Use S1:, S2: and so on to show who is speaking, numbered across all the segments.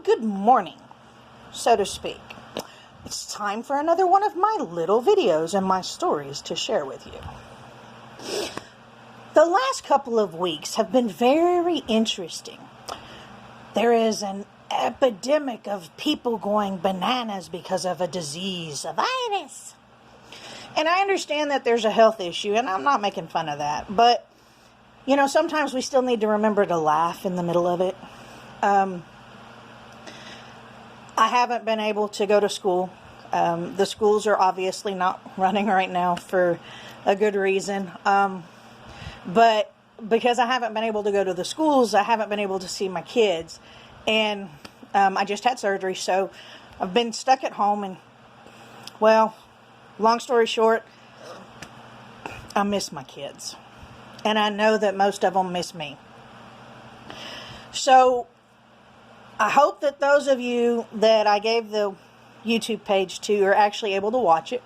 S1: good morning, so to speak. It's time for another one of my little videos and my stories to share with you. The last couple of weeks have been very interesting. There is an epidemic of people going bananas because of a disease, a virus. And I understand that there's a health issue, and I'm not making fun of that. But, sometimes we still need to remember to laugh in the middle of it. I haven't been able to go to school. The schools are obviously not running right now for a good reason. But because I haven't been able to go to the schools, I haven't been able to see my kids. And I just had surgery, so I've been stuck at home. And, well, long story short, I miss my kids. And I know that most of them miss me. So I hope that those of you that I gave the YouTube page to are actually able to watch it.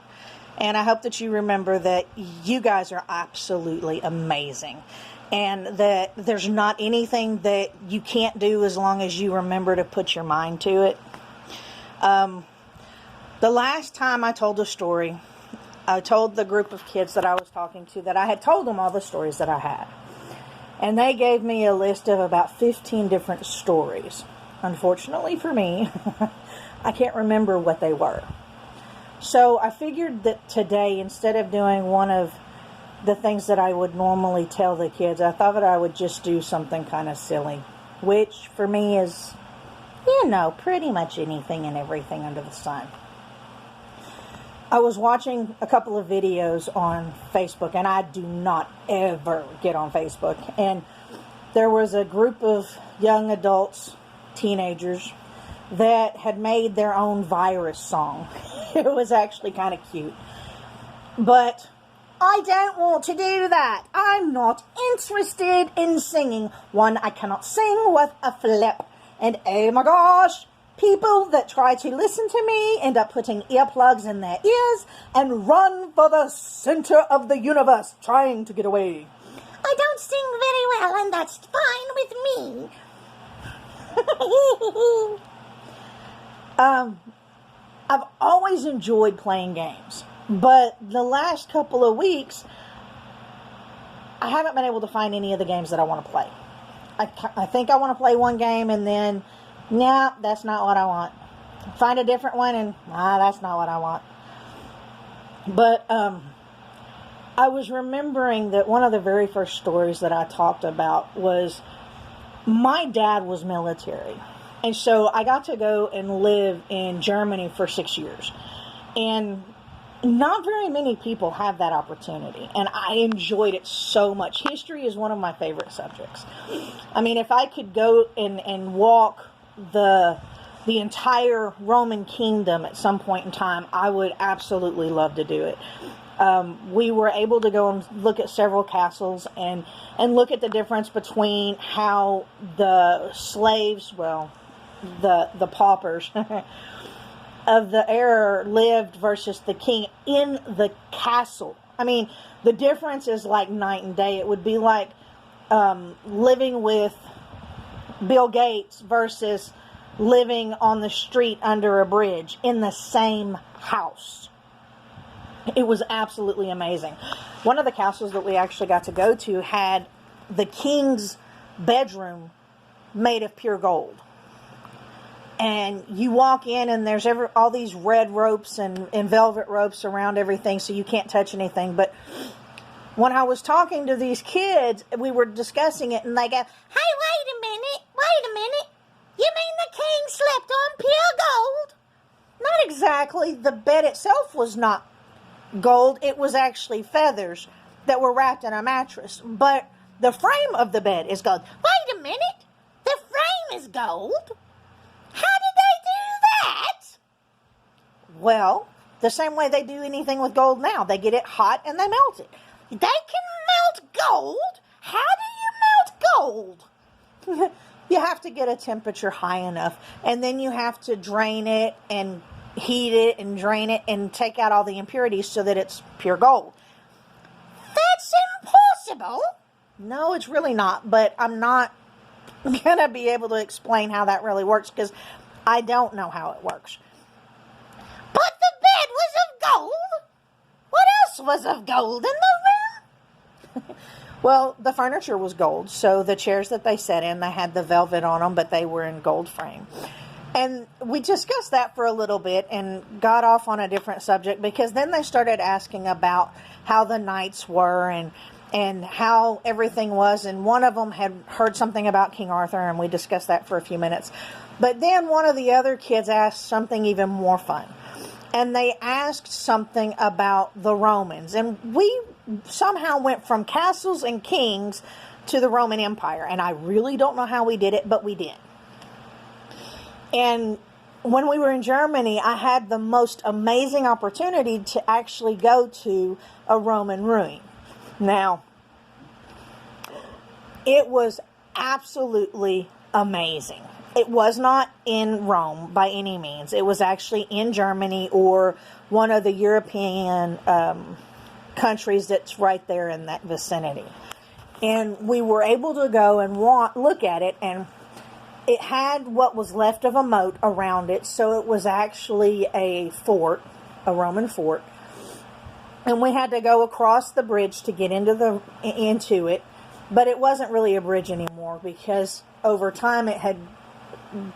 S1: And I hope that you remember that you guys are absolutely amazing. And that there's not anything that you can't do as long as you remember to put your mind to it. The last time I told a story, I told the group of kids that I was talking to that I had told them all the stories that I had. And they gave me a list of about 15 different stories. Unfortunately for me, I can't remember what they were. So I figured that today, instead of doing one of the things that I would normally tell the kids, I thought that I would just do something kind of silly. Which, for me, is, pretty much anything and everything under the sun. I was watching a couple of videos on Facebook, and I do not ever get on Facebook. And there was a group of young adults, teenagers, that had made their own virus song. It was actually kind of cute. But I don't want to do that. I'm not interested in singing. One, I cannot sing with a flip. And oh my gosh, people that try to listen to me end up putting earplugs in their ears and run for the center of the universe trying to get away. I don't sing very well, and that's fine with me. I've always enjoyed playing games, but the last couple of weeks, I haven't been able to find any of the games that I want to play. I think I want to play one game, and then, nah, that's not what I want. Find a different one, and, that's not what I want. But, I was remembering that one of the very first stories that I talked about was my dad was military. And so I got to go and live in Germany for 6 years. And not very many people have that opportunity. And I enjoyed it so much. History is one of my favorite subjects. I mean, if I could go and walk the entire Roman kingdom at some point in time, I would absolutely love to do it. We were able to go and look at several castles and look at the difference between how the slaves, the paupers of the era lived versus the king in the castle. I mean, the difference is like night and day. It would be like living with Bill Gates versus living on the street under a bridge in the same house. It was absolutely amazing. One of the castles that we actually got to go to had the king's bedroom made of pure gold. And you walk in, and there's all these red ropes and velvet ropes around everything, so you can't touch anything. But when I was talking to these kids, we were discussing it, and they go, "Hey, wait a minute. You mean the king slept on pure gold?" Not exactly. The bed itself was not gold. It was actually feathers that were wrapped in a mattress. But the frame of the bed is gold. Wait a minute. The frame is gold? How did they do that? Well, the same way they do anything with gold now. They get it hot and they melt it. They can melt gold? How do you melt gold? You have to get a temperature high enough, and then you have to drain it and heat it and drain it and take out all the impurities so that it's pure gold. That's impossible. No, it's really not, but I'm not going to be able to explain how that really works because I don't know how it works. But the bed was of gold. What else was of gold in the room? Well, the furniture was gold. So the chairs that they sat in, they had the velvet on them, but they were in gold frame. And we discussed that for a little bit and got off on a different subject, because then they started asking about how the nights were and how everything was. And one of them had heard something about King Arthur, and we discussed that for a few minutes. But then one of the other kids asked something even more fun. And they asked something about the Romans. And we somehow went from castles and kings to the Roman Empire. And I really don't know how we did it, but we did. And when we were in Germany, I had the most amazing opportunity to actually go to a Roman ruin. Now, it was absolutely amazing. It was not in Rome by any means. It was actually in Germany, or one of the European countries that's right there in that vicinity. And we were able to go and look at it, and it had what was left of a moat around it. So it was actually a fort, a Roman fort. And we had to go across the bridge to get into it. But it wasn't really a bridge anymore, because over time it had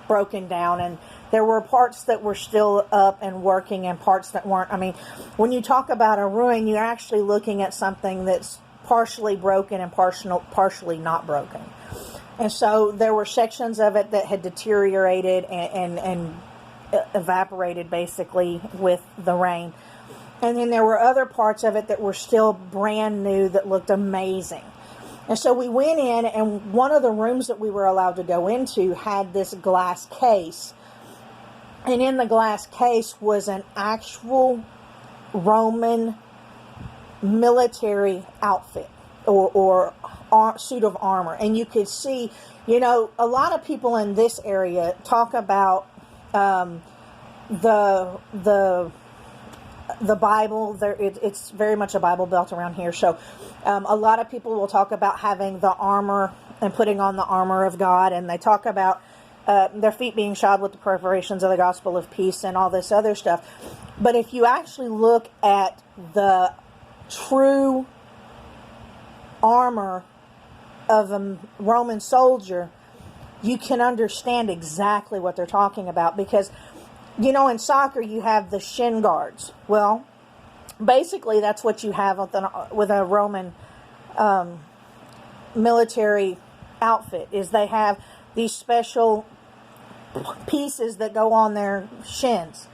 S1: broken down, and there were parts that were still up and working and parts that weren't. I mean, when you talk about a ruin, you're actually looking at something that's partially broken and partially not broken. And so there were sections of it that had deteriorated and evaporated basically with the rain. And then there were other parts of it that were still brand new that looked amazing. And so we went in, and one of the rooms that we were allowed to go into had this glass case. And in the glass case was an actual Roman military outfit or suit of armor. And you could see, a lot of people in this area talk about the Bible. It's very much a Bible belt around here. So a lot of people will talk about having the armor and putting on the armor of God. And they talk about their feet being shod with the preparations of the gospel of peace and all this other stuff. But if you actually look at the true armor of a Roman soldier, you can understand exactly what they're talking about. Because in soccer, you have the shin guards. Well, basically, that's what you have with a Roman military outfit, is they have these special pieces that go on their shins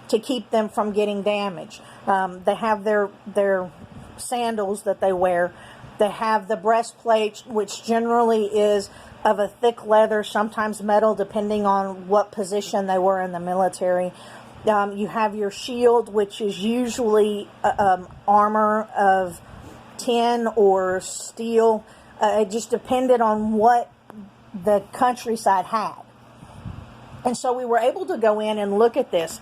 S1: to keep them from getting damaged. They have their sandals that they wear. They have the breastplate, which generally is of a thick leather, sometimes metal, depending on what position they were in the military. You have your shield, which is usually armor of tin or steel. It just depended on what the countryside had. And so we were able to go in and look at this.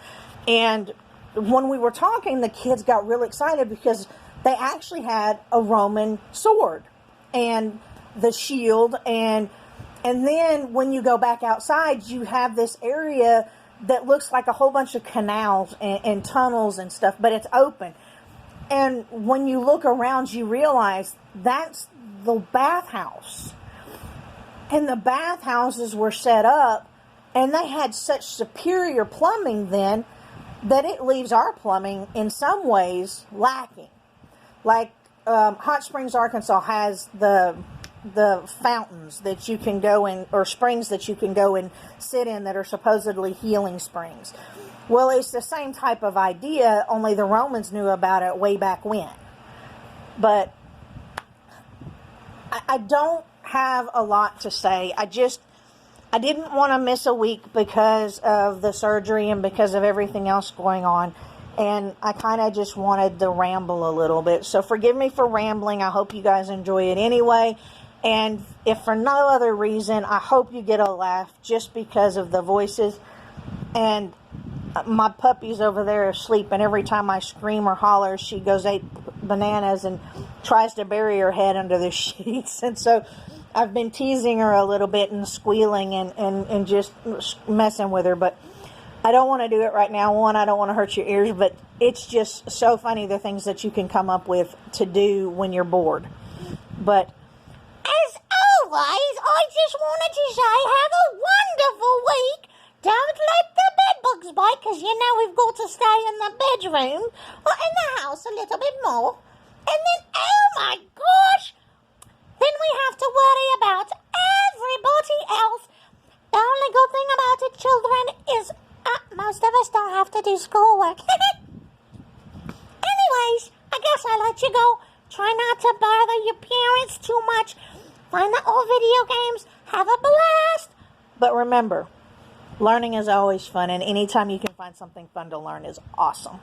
S1: And when we were talking, the kids got really excited because they actually had a Roman sword and the shield. And then when you go back outside, you have this area that looks like a whole bunch of canals and tunnels and stuff, but it's open. And when you look around, you realize that's the bathhouse. And the bathhouses were set up, and they had such superior plumbing then that it leaves our plumbing in some ways lacking. Like Hot Springs, Arkansas has the fountains that you can go in, or springs that you can go and sit in, that are supposedly healing springs. Well, it's the same type of idea, only the Romans knew about it way back when. But I don't have a lot to say. I didn't want to miss a week because of the surgery and because of everything else going on. And I kind of just wanted to ramble a little bit. So forgive me for rambling. I hope you guys enjoy it anyway. And if for no other reason, I hope you get a laugh just because of the voices. And my puppy's over there asleep, and every time I scream or holler, she goes 8 bananas and tries to bury her head under the sheets. And so I've been teasing her a little bit and squealing and just messing with her, but I don't want to do it right now. One, I don't want to hurt your ears, but it's just so funny the things that you can come up with to do when you're bored. But as always, I just wanted to say have a wonderful week. Don't let the bed bugs bite, because you know we've got to stay in the bedroom or in the house a little bit more. And then, oh my gosh, then we have to worry about everybody else. The only good thing about it, children, is most of us don't have to do schoolwork. Anyways, I guess I'll let you go. Try not to bother your parents too much. Find the old video games. Have a blast. But remember, learning is always fun, and anytime you can find something fun to learn is awesome.